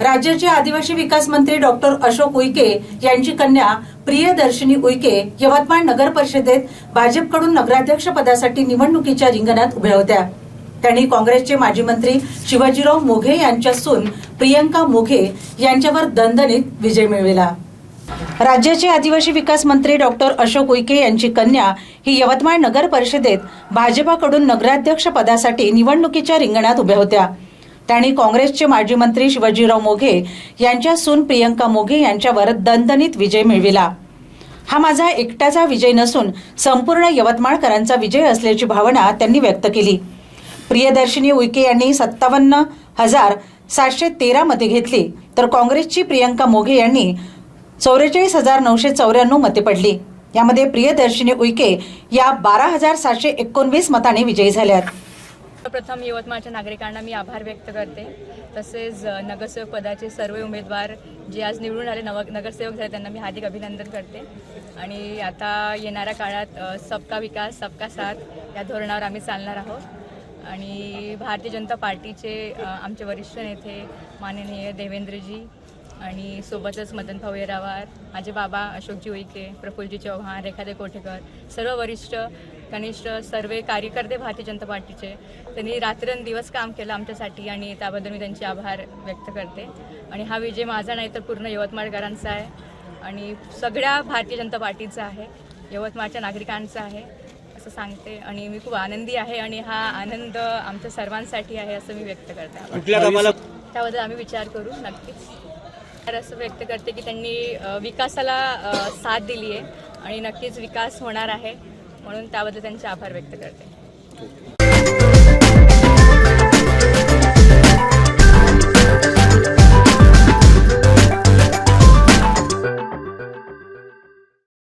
राज्याचे आदिवासी विकास मंत्री डॉक्टर अशोक उईके यांची कन्या प्रियदर्शनी उईके यवतमाळ नगर परिषदेत भाजपकडून नगराध्यक्ष पदासाठी निवडणुकीच्या रिंगणात उभ्या होत्या। त्यांनी काँग्रेसचे माजी मंत्री शिवाजीराव मोघे यांच्या सून प्रियंका मोघे यांच्यावर दणदणीत विजय मिळविला। राज्याचे आदिवासी विकास मंत्री डॉक्टर अशोक उईके यांची कन्या ही यवतमाळ नगर परिषदेत भाजपकडून नगराध्यक्ष पदासाठी निवडणुकीच्या रिंगणात उभ्या होत्या। त्यांनी काँग्रेसचे माजी मंत्री शिवाजीराव मोघे यांच्या सून प्रियंका मोघे यांच्यावर दणदणीत विजय मिळविला। हा माझा एकट्याचा विजय नसून संपूर्ण यवतमाळकरांचा विजय असल्याची भावना त्यांनी व्यक्त केली। प्रियदर्शनी उईके यांनी 57,713 मते घेतली, तर काँग्रेसची प्रियंका मोघे यांनी 44,994 मते पडली। यामध्ये प्रियदर्शनी उईके या 12,719 मतांनी विजयी झाल्यात। प्रथम यवतमाळच्या नागरिकांना मी आभार व्यक्त करते। तसेच नगरसेवक पदाचे सर्व उमेदवार जे आज निवडून आले नगरसेवक झाले त्यांना मी हार्दिक अभिनंदन करते। आणि आता येणाऱ्या काळात सबका विकास सबका साथ या धोरणावर आम्ही चालणार आहोत। आणि भारतीय जनता पार्टीचे आमचे वरिष्ठ नेते माननीय देवेंद्रजी आणि सोबतच मदन भाऊ येरावार, माझे बाबा अशोकजी उईके, प्रफुल्लजी चव्हाण, रेखाताई कोठेकर, सर्व वरिष्ठ कनिष्ठ सर्व कार्यकर्ते भारतीय जनता पार्टीचे त्यांनी रात्रंदिवस काम केलं आमच्यासाठी आणि त्याबद्दल मी त्यांचे आभार व्यक्त करते। आणि हा विजय माझा नाही तर पूर्ण यवतमाळकरांचा आहे आणि सगळ्या भारतीय जनता पार्टीचा आहे, यवतमाळच्या नागरिकांचा आहे असं सांगते। आणि मी खूप आनंदी आहे आणि हा आनंद आमच्या सर्वांसाठी आहे असं मी व्यक्त करते। त्याबद्दल आम्ही विचार करू नक्कीच। असं व्यक्त करते की त्यांनी विकासाला साथ दिली आहे आणि नक्कीच विकास होणार आहे, म्हणून त्याबद्दल त्यांचे आभार व्यक्त करते।